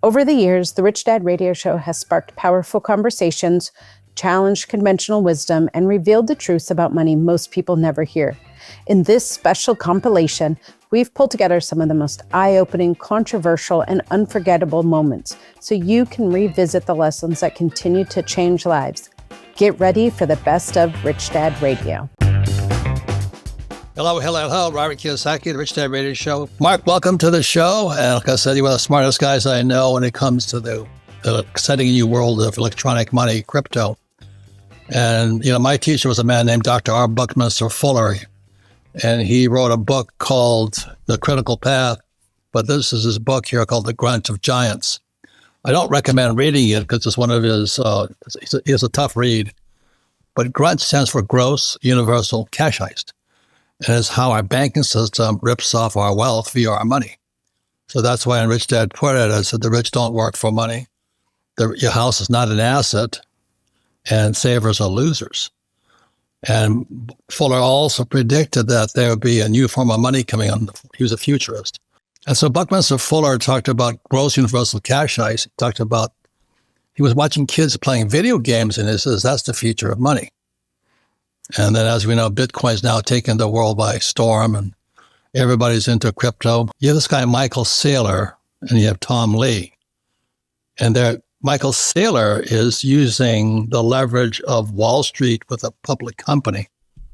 Over the years, the Rich Dad Radio Show has sparked powerful conversations, challenged conventional wisdom, and revealed the truths about money most people never hear. In this special compilation, we've pulled together some of the most eye-opening, controversial, and unforgettable moments so you can revisit the lessons that continue to change lives. Get ready for the best of Rich Dad Radio. Hello. Robert Kiyosaki, the Rich Dad Radio Show. Mark, welcome to the show. And like I said, you're one of the smartest guys I know when it comes to the exciting new world of electronic money, crypto. And, my teacher was a man named Dr. R. Buckminster Fuller. And he wrote a book called The Critical Path. But this is his book here called The Grunt of Giants. I don't recommend reading it because it's one of his, it's a tough read. But GRUNT stands for Gross Universal Cash Heist. And it's how our banking system rips off our wealth via our money. So that's why in Rich Dad put it, I said the rich don't work for money. Your house is not an asset, and savers are losers. And Fuller also predicted that there would be a new form of money coming on. He was a futurist. And so Buckminster Fuller talked about gross universal cash heist. He talked about, he was watching kids playing video games, and he says, that's the future of money. And then, as we know, Bitcoin's now taken the world by storm, and everybody's into crypto. You have this guy, Michael Saylor, and you have Tom Lee. And Michael Saylor is using the leverage of Wall Street with a public company.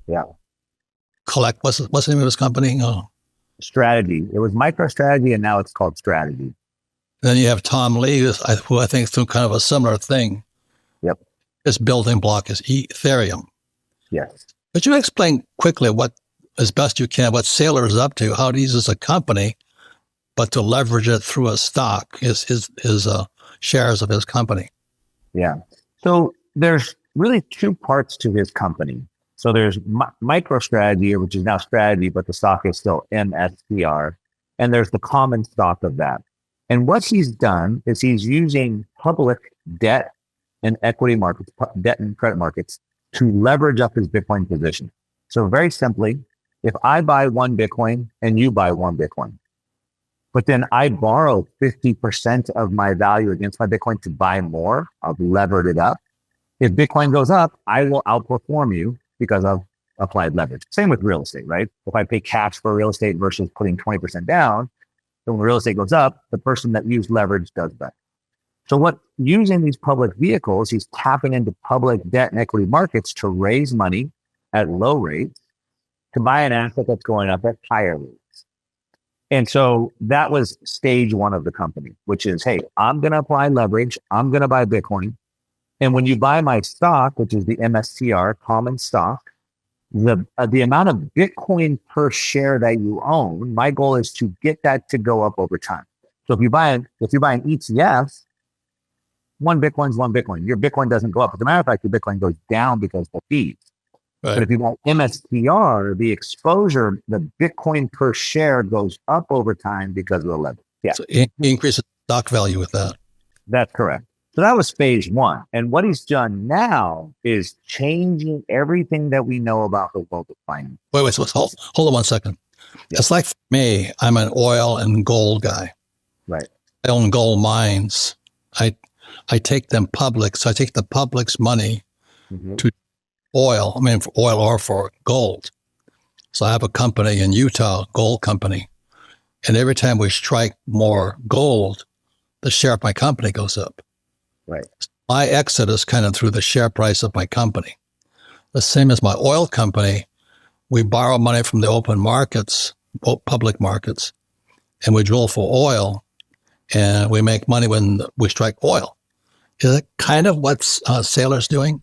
Yeah. What's the name of his company? Oh. Strategy. It was MicroStrategy, and now it's called Strategy. Then you have Tom Lee, who I think is doing kind of a similar thing. Yep. His building block is Ethereum. Yes. Could you explain quickly as best you can, what Saylor is up to, how he uses a company, but to leverage it through a stock, his shares of his company? Yeah. So there's really two parts to his company. So there's MicroStrategy, which is now Strategy, but the stock is still MSTR. And there's the common stock of that. And what he's done is he's using public debt and equity markets, debt and credit markets, to leverage up his Bitcoin position. So very simply, if I buy one Bitcoin and you buy one Bitcoin, but then I borrow 50% of my value against my Bitcoin to buy more, I've levered it up. If Bitcoin goes up, I will outperform you because of applied leverage. Same with real estate, right? If I pay cash for real estate versus putting 20% down, then when real estate goes up, the person that used leverage does better. So using these public vehicles, he's tapping into public debt and equity markets to raise money at low rates to buy an asset that's going up at higher rates. And so that was stage one of the company, which is, hey, I'm going to apply leverage. I'm going to buy Bitcoin. And when you buy my stock, which is the MSTR common stock, the amount of Bitcoin per share that you own, my goal is to get that to go up over time. So if you buy an ETF, one Bitcoin's one Bitcoin. Your Bitcoin doesn't go up. As a matter of fact, your Bitcoin goes down because of fees. Right. But if you buy MSTR, the exposure, the Bitcoin per share goes up over time because of the leverage. Yeah. So he increases stock value with that. That's correct. So that was phase one. And what he's done now is changing everything that we know about the world of finance. Wait, hold on 1 second. Yeah. It's like for me, I'm an oil and gold guy. Right. I own gold mines. I take them public. So I take the public's money to oil. For oil or for gold. So I have a company in Utah, gold company. And every time we strike more gold, the share of my company goes up. Right. My exit is kind of through the share price of my company. The same as my oil company, we borrow money from the open markets, public markets, and we drill for oil, and we make money when we strike oil. Is it kind of what Saylor's doing?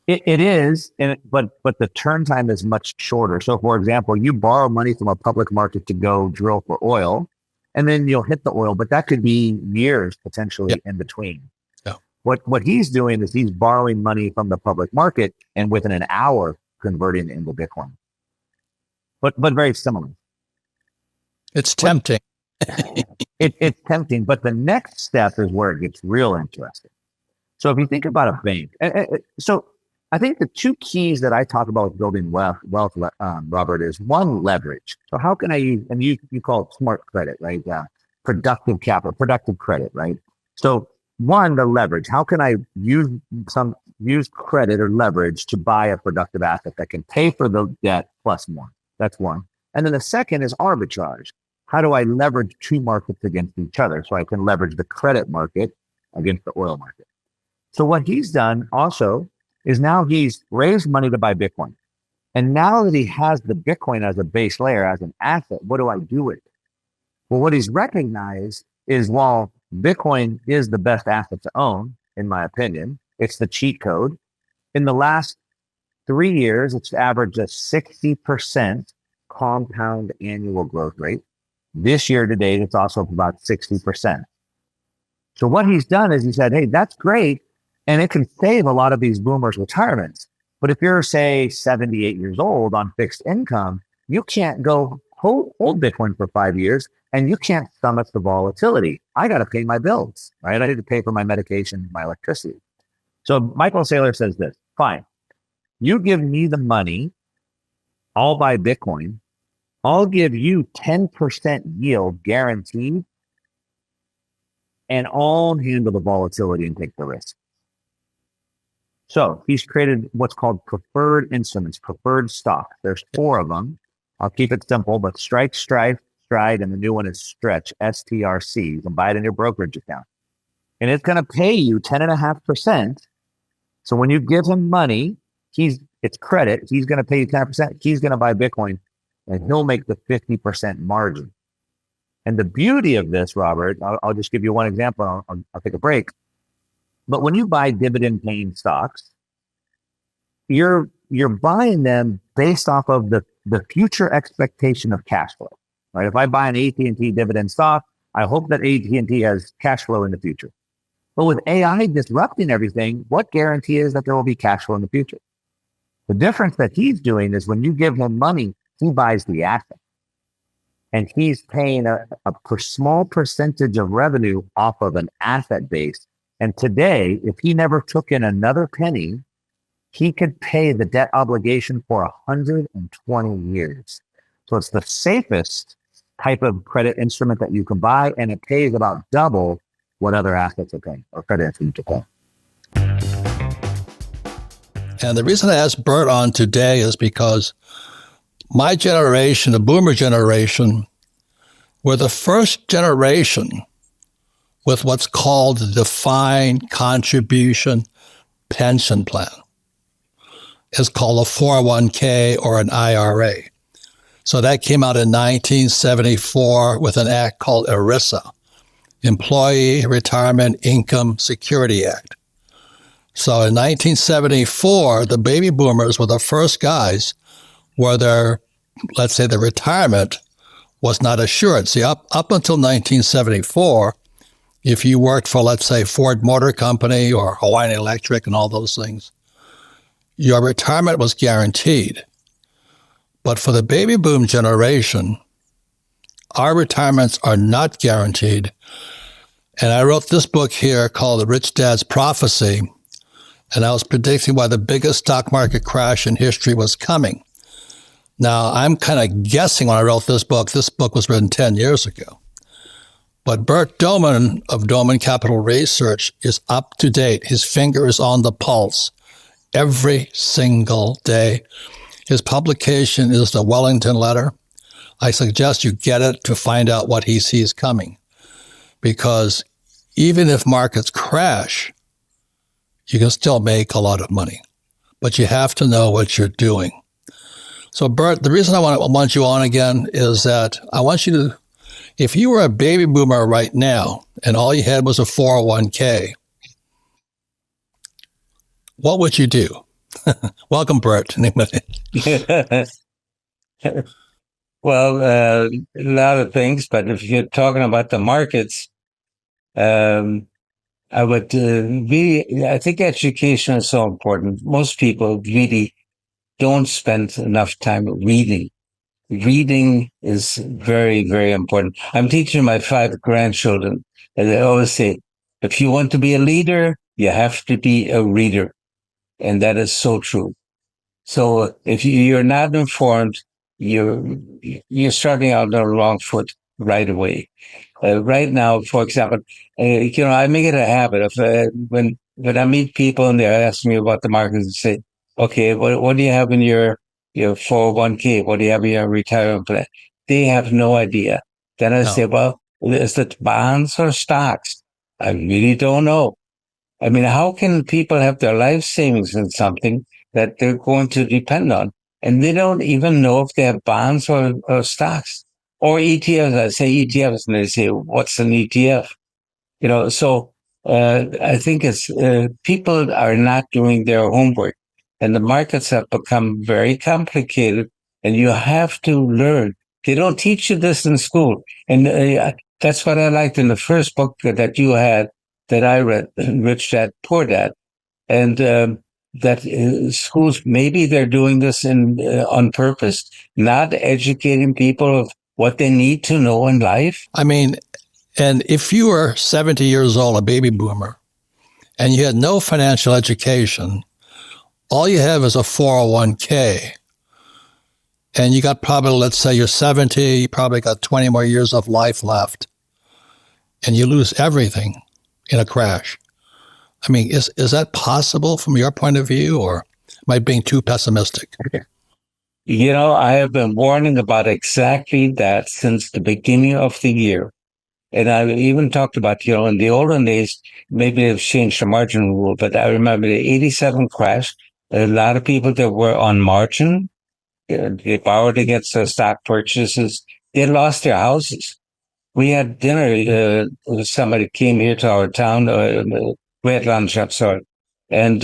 It is, but the turn time is much shorter. So, for example, you borrow money from a public market to go drill for oil, and then you'll hit the oil, but that could be years potentially in between. Yeah. What he's doing is he's borrowing money from the public market and within an hour converting into Bitcoin. But very similar. It's tempting. It's tempting, but the next step is where it gets real interesting. So if you think about a bank, so I think the two keys that I talk about with building wealth, Robert, is one, leverage. So how can I use, and you call it smart credit, right? productive capital, productive credit, right? So one, the leverage. How can I use credit or leverage to buy a productive asset that can pay for the debt plus more? That's one. And then the second is arbitrage. How do I leverage two markets against each other so I can leverage the credit market against the oil market? So what he's done also is now he's raised money to buy Bitcoin. And now that he has the Bitcoin as a base layer, as an asset, what do I do with it? Well, what he's recognized is while Bitcoin is the best asset to own, in my opinion, it's the cheat code. In the last 3 years, it's averaged a 60% compound annual growth rate. This year to date, it's also about 60%. So what he's done is he said, hey, that's great. And it can save a lot of these boomers' retirements. But if you're, say, 78 years old on fixed income, you can't go hold Bitcoin for 5 years and you can't stomach the volatility. I got to pay my bills, right? I need to pay for my medication, my electricity. So Michael Saylor says this, fine, you give me the money, I'll buy Bitcoin. I'll give you 10% yield guaranteed, and I'll handle the volatility and take the risk. So he's created what's called preferred instruments, preferred stock. There's 4 of them. I'll keep it simple, but Strike, Stride, and the new one is Stretch, STRC. You can buy it in your brokerage account. And it's going to pay you 10.5%. So when you give him money, it's credit. He's going to pay you 10%. He's going to buy Bitcoin and he'll make the 50% margin. And the beauty of this, Robert, I'll just give you one example. I'll take a break. But when you buy dividend paying stocks, you're buying them based off of the future expectation of cash flow, right? If I buy an AT&T dividend stock, I hope that AT&T has cash flow in the future. But with AI disrupting everything, what guarantee is that there will be cash flow in the future? The difference that he's doing is when you give him money, he buys the asset. And he's paying a small percentage of revenue off of an asset base. And today, if he never took in another penny, he could pay the debt obligation for 120 years. So it's the safest type of credit instrument that you can buy, and it pays about double what other assets are paying or credit instruments are paying. And the reason I asked Bert on today is because my generation, the boomer generation, were the first generation with what's called the defined contribution pension plan. It's called a 401k or an IRA. So that came out in 1974 with an act called ERISA, Employee Retirement Income Security Act. So in 1974, the baby boomers were the first guys where their retirement was not assured. See, up until 1974, if you worked for, let's say, Ford Motor Company or Hawaiian Electric and all those things, your retirement was guaranteed. But for the baby boom generation, our retirements are not guaranteed. And I wrote this book here called The Rich Dad's Prophecy, and I was predicting why the biggest stock market crash in history was coming. Now, I'm kind of guessing when I wrote this book was written 10 years ago. But Bert Doman of Doman Capital Research is up to date. His finger is on the pulse every single day. His publication is the Wellington Letter. I suggest you get it to find out what he sees coming. Because even if markets crash, you can still make a lot of money. But you have to know what you're doing. So Bert, the reason I want you on again is that I want you to, if you were a baby boomer right now and all you had was a 401k, what would you do? Welcome, Bert. Well, a lot of things, but if you're talking about the markets, I think education is so important. Most people really don't spend enough time reading. Reading is very, very important. I'm teaching my 5 grandchildren, and they always say, if you want to be a leader, you have to be a reader. And that is so true. So if you're not informed, you're starting out on the wrong foot right away. Right now, for example, I make it a habit of when I meet people and they're asking me about the market, and say, "Okay, what do you have in your 401k? What do you have in your retirement plan?" They have no idea. Then I No. say, "Well, is it bonds or stocks?" I really don't know. I mean, how can people have their life savings in something that they're going to depend on? And they don't even know if they have bonds or stocks or ETFs. I say ETFs and they say, what's an ETF? So I think it's people are not doing their homework and the markets have become very complicated and you have to learn. They don't teach you this in school. And that's what I liked in the first book that you had that I read, Rich Dad, Poor Dad. And that schools, maybe they're doing this on purpose, not educating people of what they need to know in life. I mean, and if you were 70 years old, a baby boomer, and you had no financial education, all you have is a 401k, and you got probably, let's say you're 70, you probably got 20 more years of life left, and you lose everything in a crash. I mean, is that possible from your point of view, or am I being too pessimistic? I have been warning about exactly that since the beginning of the year. And I've even talked about, in the olden days, maybe they've changed the margin rule, but I remember the 87 crash. A lot of people that were on margin, they borrowed against their stock purchases, they lost their houses. We had dinner. Somebody came here to our town. We had lunch, I'm sorry. And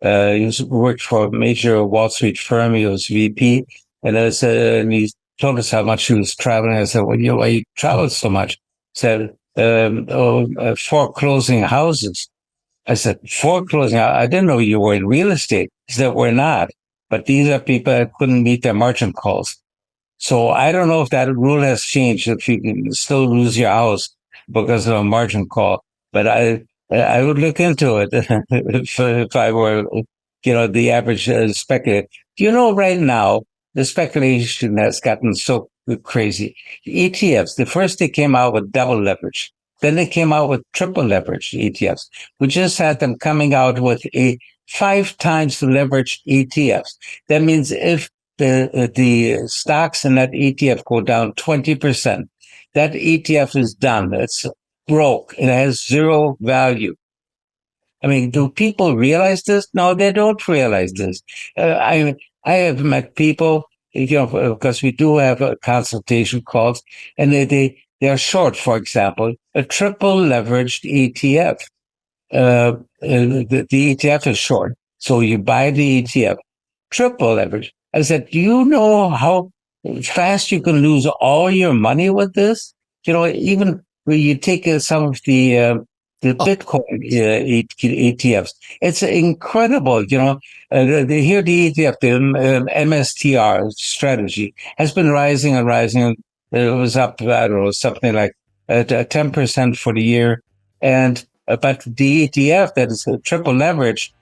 worked for a major Wall Street firm. He was VP. And and he told us how much he was traveling. I said, well, why you travel so much? He said, foreclosing houses. I said, foreclosing? I didn't know you were in real estate. He said, we're not. But these are people that couldn't meet their margin calls. So I don't know if that rule has changed, if you can still lose your house because of a margin call. But I would look into it if I were, the average speculator. Right now, the speculation has gotten so crazy. ETFs, the first they came out with double leverage. Then they came out with triple leverage ETFs. We just had them coming out with a 5 times leveraged ETFs. That means if the stocks in that ETF go down 20%, that ETF is done. It's broke. It has zero value. I mean, do people realize this? No, they don't realize this. I have met people, because we do have consultation calls, and they are short, for example, a triple leveraged ETF. The ETF is short. So you buy the ETF, triple leverage. I said, do you know how fast you can lose all your money with this? Even when you take some of the Bitcoin ETFs, it's incredible. Here the ETF, the MSTR strategy has been rising and rising. It was up, I don't know, something like 10% for the year. And but the ETF that is triple leverage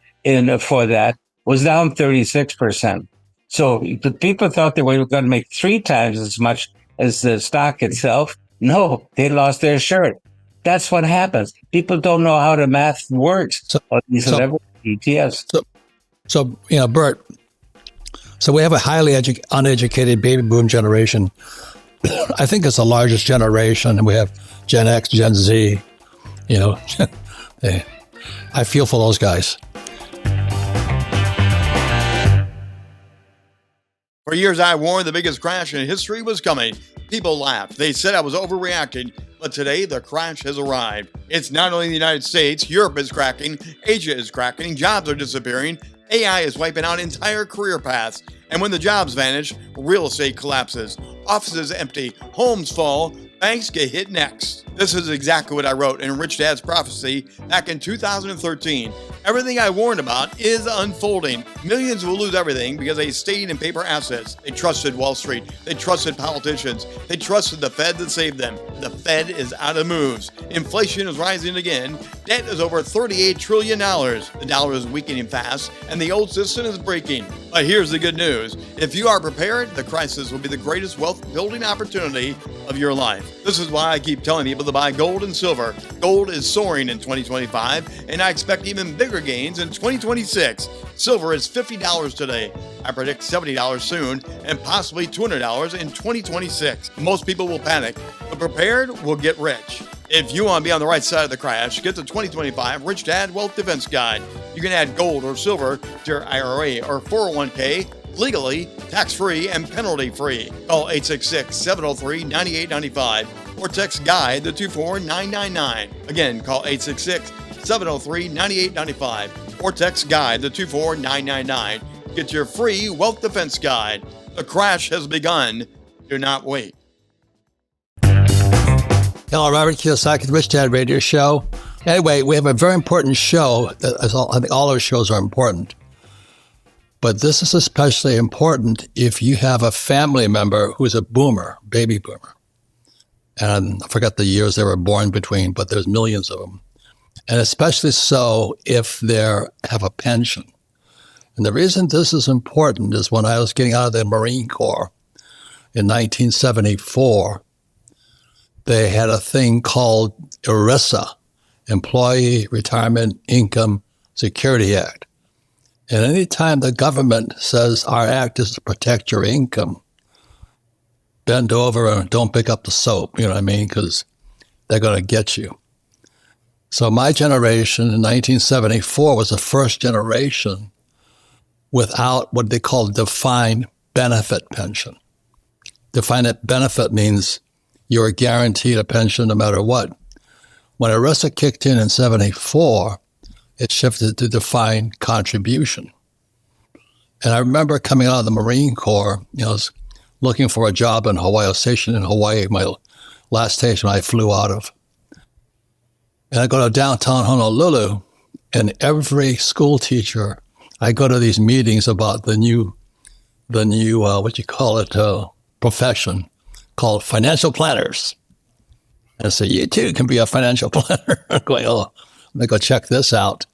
for that was down 36%. So the people thought they were going to make 3 times as much as the stock itself. No, they lost their shirt. That's what happens. People don't know how the math works on these leverage ETFs. So, Bert, so we have a highly uneducated baby boom generation. I think it's the largest generation, and we have Gen X, Gen Z. I feel for those guys. For years, I warned the biggest crash in history was coming. People laughed. They said I was overreacting. But today, the crash has arrived. It's not only the United States, Europe is cracking, Asia is cracking, jobs are disappearing, AI is wiping out entire career paths. And when the jobs vanish, real estate collapses, offices empty, homes fall, banks get hit next. This is exactly what I wrote in Rich Dad's Prophecy back in 2013. Everything I warned about is unfolding. Millions will lose everything because they stayed in paper assets. They trusted Wall Street. They trusted politicians. They trusted the Fed that saved them. The Fed is out of moves. Inflation is rising again. Debt is over $38 trillion. The dollar is weakening fast, and the old system is breaking. But here's the good news. If you are prepared, the crisis will be the greatest wealth building opportunity of your life. This is why I keep telling people to buy gold and silver. Gold is soaring in 2025, and I expect even bigger gains in 2026. Silver is $50 today. I predict $70 soon, and possibly $200 in 2026. Most people will panic, but prepared will get rich. If you want to be on the right side of the crash, get the 2025 Rich Dad Wealth Defense Guide. You can add gold or silver to your IRA or 401k legally, tax-free, and penalty-free. Call 866-703-9895 or text GUIDE to 24999. Again, call 866-703-9895 or text GUIDE to 24999. Get your free Wealth Defense Guide. The crash has begun. Do not wait. Hello, Robert Kiyosaki, the Rich Dad Radio Show. Anyway, we have a very important show. I think all our shows are important. But this is especially important if you have a family member who's a boomer, baby boomer. And I forgot the years they were born between, but there's millions of them. And especially so if they have a pension. And the reason this is important is when I was getting out of the Marine Corps in 1974, they had a thing called ERISA, Employee Retirement Income Security Act. And anytime the government says our act is to protect your income, bend over and don't pick up the soap, you know what I mean? Because they're going to get you. So my generation in 1974 was the first generation without what they call defined benefit pension. Defined benefit means you're guaranteed a pension no matter what. When ERISA kicked in 74, it shifted to defined contribution. And I remember coming out of the Marine Corps, I was looking for a job in Hawaii. I was stationed in Hawaii, my last station I flew out of. And I go to downtown Honolulu, and every school teacher, I go to these meetings about the new profession called financial planners. And I say, you too can be a financial planner. I'm going, I'm going to go check this out.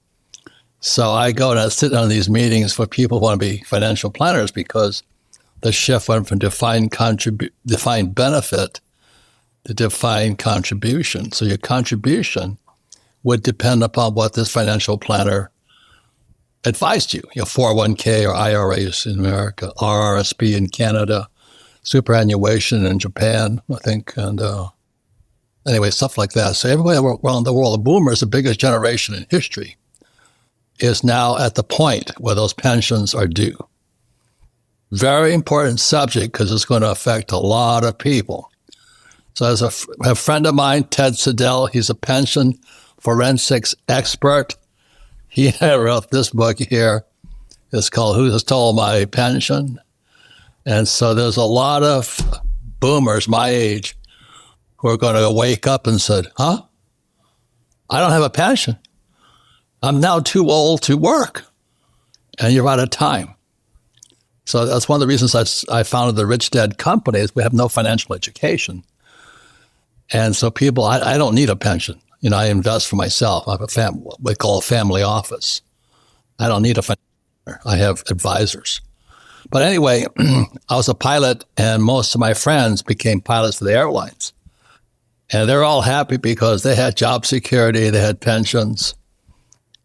So I go and I sit on these meetings for people who want to be financial planners because the shift went from defined benefit to defined contribution. So your contribution would depend upon what this financial planner advised you. Your 401k or IRAs in America, RRSP in Canada, superannuation in Japan, I think, and anyway, stuff like that. So everybody around the world, the boomers, the biggest generation in history, is now at the point where those pensions are due. Very important subject because it's going to affect a lot of people. So as a friend of mine, Ted Siddell, he's a pension forensics expert. He wrote this book here. It's called Who Stole My Pension? And so there's a lot of boomers my age who are going to wake up and said, I don't have a pension. I'm now too old to work. And you're out of time. So that's one of the reasons I founded the Rich Dad Company is we have no financial education. And so people, I don't need a pension. I invest for myself. I have what we call a family office. I don't need a financial planner. I have advisors. But anyway, I was a pilot, and most of my friends became pilots for the airlines. And they're all happy because they had job security, they had pensions.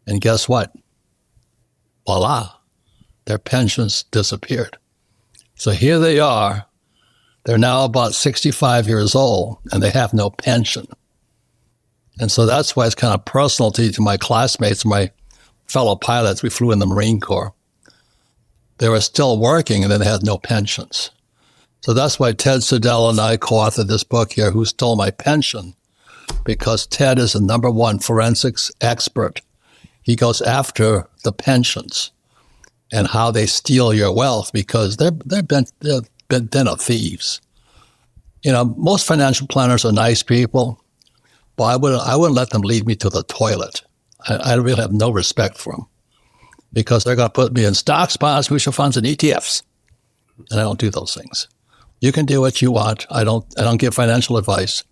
And guess what? Voila, their pensions disappeared. So here they are. They're now about 65 years old, and they have no pension. And so that's why it's kind of personal to my classmates, my fellow pilots. We flew in the Marine Corps. They were still working, and then they had no pensions. So that's why Ted Siddell and I co-authored this book here, Who Stole My Pension? Because Ted is the number one forensics expert. He goes after the pensions and how they steal your wealth because they've been thieves. Most financial planners are nice people, but I wouldn't let them lead me to the toilet. I really have no respect for them because they're going to put me in stocks, bonds, mutual funds, and ETFs, and I don't do those things. You can do what you want. I don't give financial advice,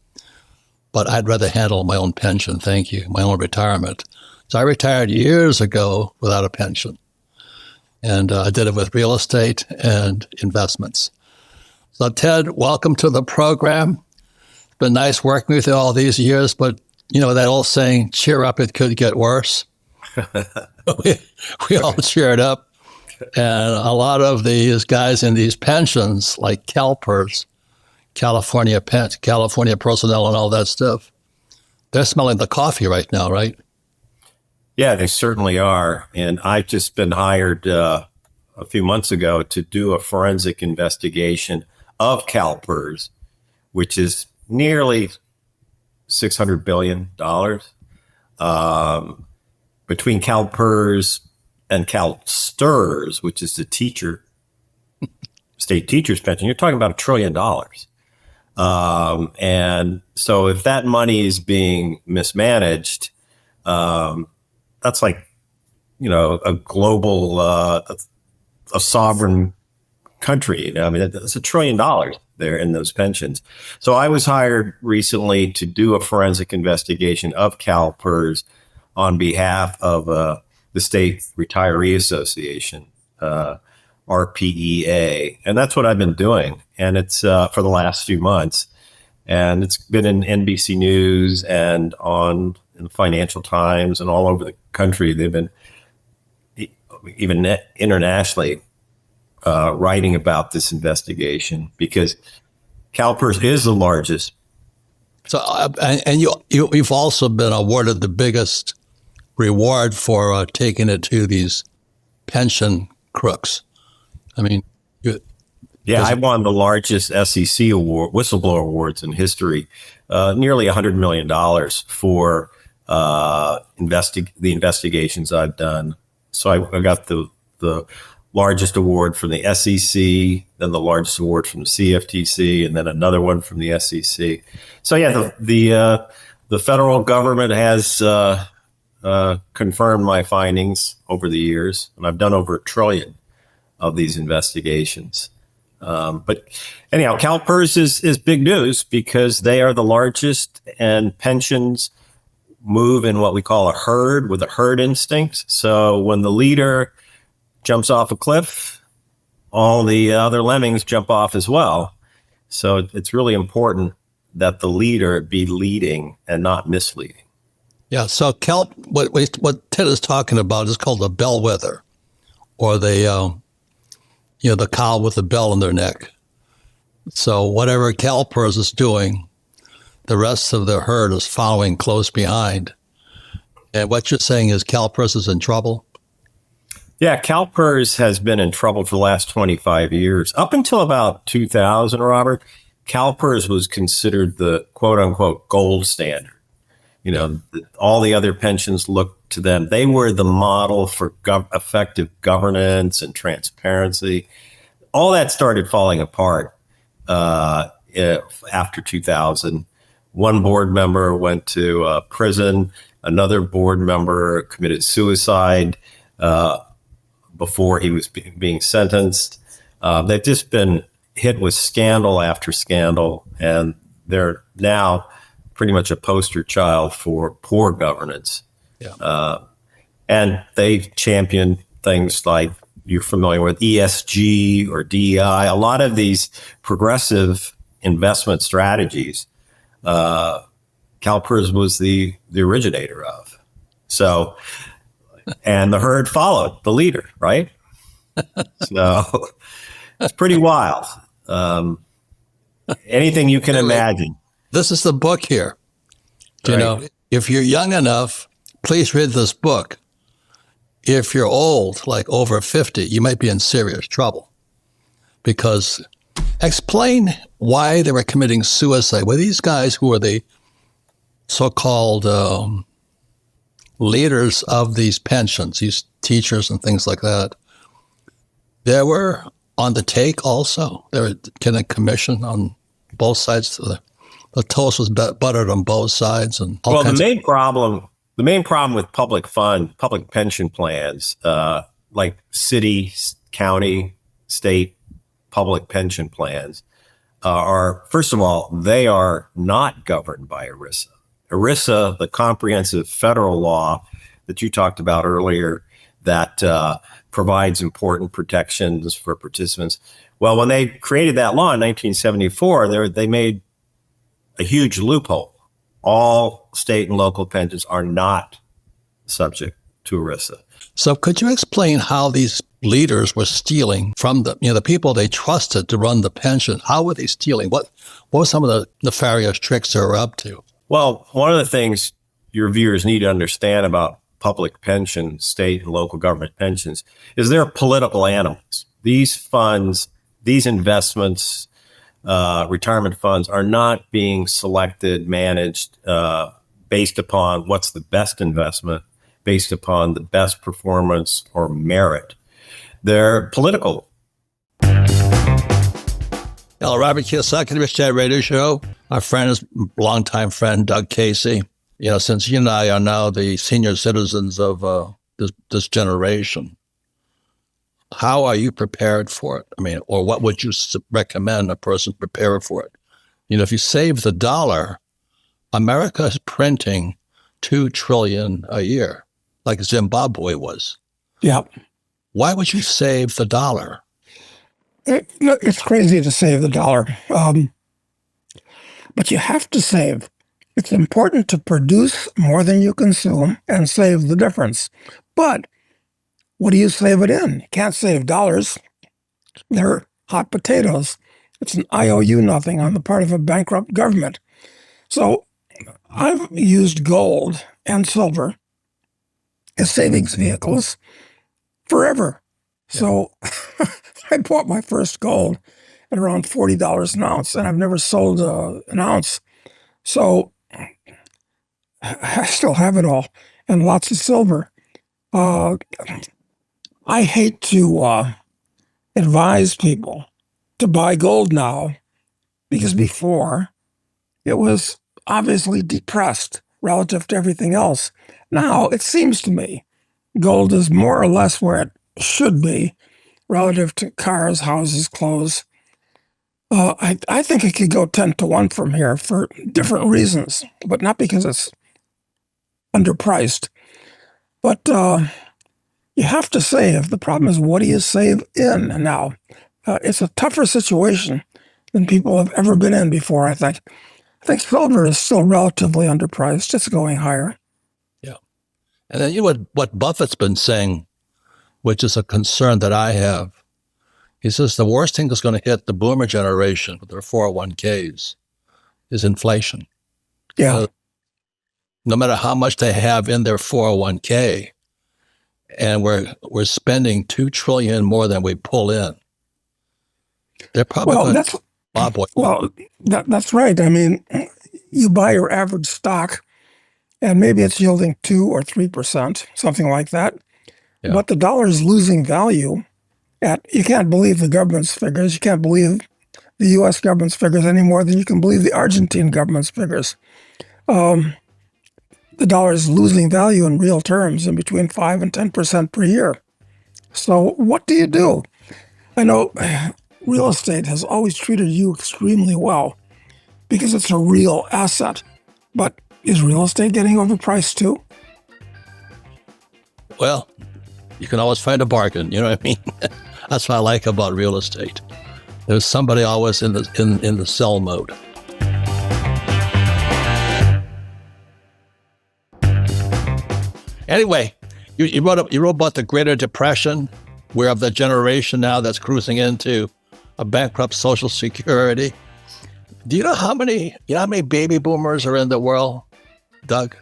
but I'd rather handle my own pension. Thank you, my own retirement. So I retired years ago without a pension. And I did it with real estate and investments. So Ted, welcome to the program. It's been nice working with you all these years, but you know that old saying, cheer up, it could get worse. we all cheered up. And a lot of these guys in these pensions, like CalPERS, California personnel and all that stuff, they're smelling the coffee right now, right? Yeah, they certainly are. And I've just been hired a few months ago to do a forensic investigation of CalPERS, which is nearly $600 billion. Between CalPERS and CalSTRS, which is the state teacher's pension, you're talking about $1 trillion. And so if that money is being mismanaged, that's like, a global, a sovereign country. I mean, that's $1 trillion there in those pensions. So I was hired recently to do a forensic investigation of CalPERS on behalf of the State Retiree Association, RPEA. And that's what I've been doing. And it's for the last few months. And it's been in NBC News and in the Financial Times and all over the country. They've been even internationally writing about this investigation because CalPERS is the largest. So, and you've also been awarded the biggest reward for taking it to these pension crooks. I mean, I won the largest SEC award, whistleblower awards in history, nearly $100 million for the investigations I've done. So I got the largest award from the SEC, then the largest award from the CFTC, and then another one from the SEC. So yeah, the federal government has confirmed my findings over the years, and I've done over $1 trillion of these investigations. But anyhow, CalPERS is big news because they are the largest, and pensions move in what we call a herd, with a herd instinct. So when the leader jumps off a cliff, all the other lemmings jump off as well. So it's really important that the leader be leading and not misleading. Yeah. So what Ted is talking about is called a bellwether, or the cow with the bell in their neck. So whatever CalPERS is doing, the rest of the herd is following close behind. And what you're saying is CalPERS is in trouble? Yeah, CalPERS has been in trouble for the last 25 years. Up until about 2000, Robert, CalPERS was considered the quote unquote gold standard. All the other pensions looked to them. They were the model for effective governance and transparency. All that started falling apart after 2000. One board member went to prison. Another board member committed suicide before he was being sentenced. They've just been hit with scandal after scandal, and they're now pretty much a poster child for poor governance. Yeah. And they champion things like, you're familiar with ESG or DEI, a lot of these progressive investment strategies. CalPERS was the originator of. So, and the herd followed the leader, right? So it's pretty wild. Anything you can imagine. This is the book here. Right. If you're young enough, please read this book. If you're old, like over 50, you might be in serious trouble. Because explain why they were committing suicide. Were these guys who were the so-called leaders of these pensions, these teachers and things like that, they were on the take also? They were getting a commission on both sides. The toast was buttered on both sides. And the main problem with public pension plans, like city, county, state public pension plans, are, first of all, they are not governed by ERISA. ERISA, the comprehensive federal law that you talked about earlier, that provides important protections for participants. Well, when they created that law in 1974, they made a huge loophole. All state and local pensions are not subject to ERISA. So could you explain how these leaders were stealing from the people they trusted to run the pension? How were they stealing? What were some of the nefarious tricks they were up to? Well, one of the things your viewers need to understand about public pensions, state and local government pensions, is they're political animals. These funds, these investments, retirement funds are not being selected, managed based upon what's the best investment, based upon the best performance or merit. They're political. Hello, Robert Kiyosaki, the Rich Dad Radio Show. Our friend is longtime friend, Doug Casey. Since you and I are now the senior citizens of this generation, how are you prepared for it? I mean, or what would you recommend a person prepare for it? If you save the dollar, America is printing $2 trillion a year, like Zimbabwe was. Yeah. Why would you save the dollar? It's crazy to save the dollar, but you have to save. It's important to produce more than you consume and save the difference. But what do you save it in? You can't save dollars. They're hot potatoes. It's an IOU nothing on the part of a bankrupt government. So I've used gold and silver as savings vehicles forever. So I bought my first gold at around $40 an ounce, and I've never sold an ounce. So I still have it all, and lots of silver. I hate to advise people to buy gold now, because before it was obviously depressed relative to everything else. Now it seems to me gold is more or less where it should be relative to cars, houses, clothes. I think it could go 10 to 1 from here for different reasons, but not because it's underpriced. But you have to save. The problem is, what do you save in now? It's a tougher situation than people have ever been in before, I think. I think silver is still relatively underpriced. It's going higher. Yeah. And then what Buffett's been saying, which is a concern that I have. He says the worst thing that's going to hit the boomer generation with their 401ks is inflation. Yeah. No matter how much they have in their 401k, and we're spending $2 trillion more than we pull in. They're probably that's right. I mean, you buy your average stock, and maybe it's yielding 2 or 3%, something like that. Yeah. But the dollar is losing value. You can't believe the government's figures. You can't believe the U.S. government's figures any more than you can believe the Argentine government's figures. The dollar is losing value in real terms in between 5 and 10% per year. So what do you do? I know real estate has always treated you extremely well because it's a real asset. But is real estate getting overpriced too? Well, you can always find a bargain. You know what I mean? That's what I like about real estate. There's somebody always in the sell mode. Anyway, you wrote about the Greater Depression. We're of the generation now that's cruising into a bankrupt Social Security. Do you know how many baby boomers are in the world, Doug?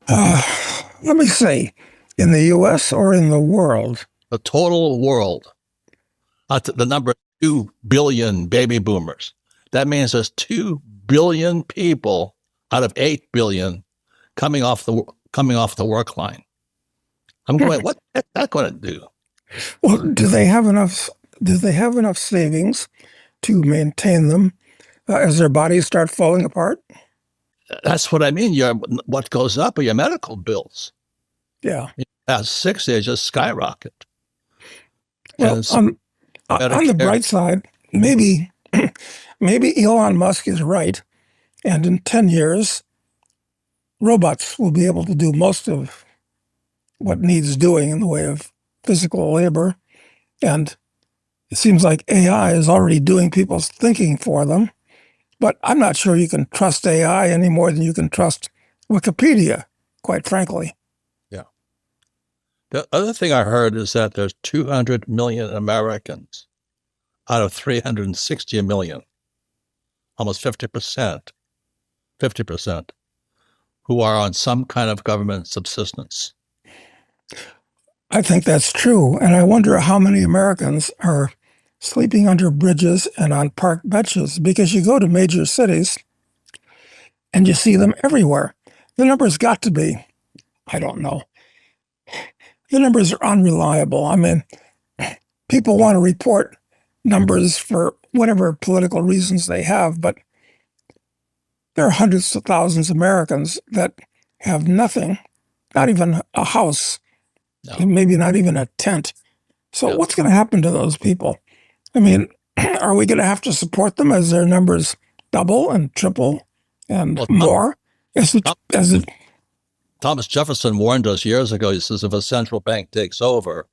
Let me see. In the U.S. or in the world? The total world. The number 2 billion baby boomers. That means there's 2 billion people out of 8 billion coming off the work line. I'm going, what is that going to do? Well, do they have enough savings to maintain them as their bodies start falling apart? That's what I mean. What goes up are your medical bills. Yeah. At 60, they just skyrocket. Well, on the bright side, maybe Elon Musk is right, and in 10 years, robots will be able to do most of what needs doing in the way of physical labor. And it seems like AI is already doing people's thinking for them. But I'm not sure you can trust AI any more than you can trust Wikipedia, quite frankly. Yeah. The other thing I heard is that there's 200 million Americans out of 360 million, almost 50%, who are on some kind of government subsistence. I think that's true. And I wonder how many Americans are sleeping under bridges and on park benches, because you go to major cities and you see them everywhere. The number's got to be, I don't know. The numbers are unreliable. I mean, people want to report numbers for whatever political reasons they have, but there are hundreds of thousands of Americans that have nothing, not even a house, maybe not even a tent. So what's going to happen to those people? I mean, are we going to have to support them as their numbers double and triple and more? Thomas Jefferson warned us years ago. He says, if a central bank takes over,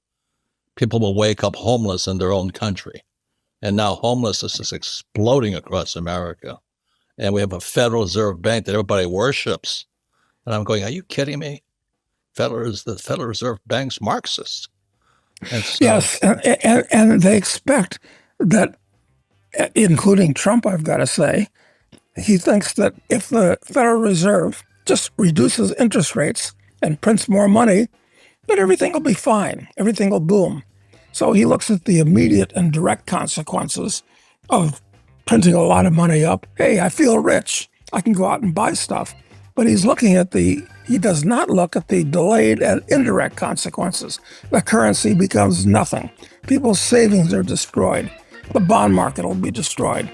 people will wake up homeless in their own country. And now homelessness is exploding across America. And we have a Federal Reserve Bank that everybody worships. And I'm going, are you kidding me? The Federal Reserve Bank's Marxist. And so, yes, and they expect that, including Trump, I've got to say, he thinks that if the Federal Reserve just reduces interest rates and prints more money, then everything will be fine. Everything will boom. So he looks at the immediate and direct consequences of printing a lot of money up. Hey, I feel rich. I can go out and buy stuff. But he does not look at the delayed and indirect consequences. The currency becomes nothing. People's savings are destroyed. The bond market will be destroyed.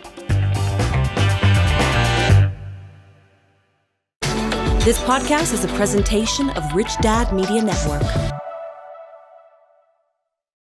This podcast is a presentation of Rich Dad Media Network.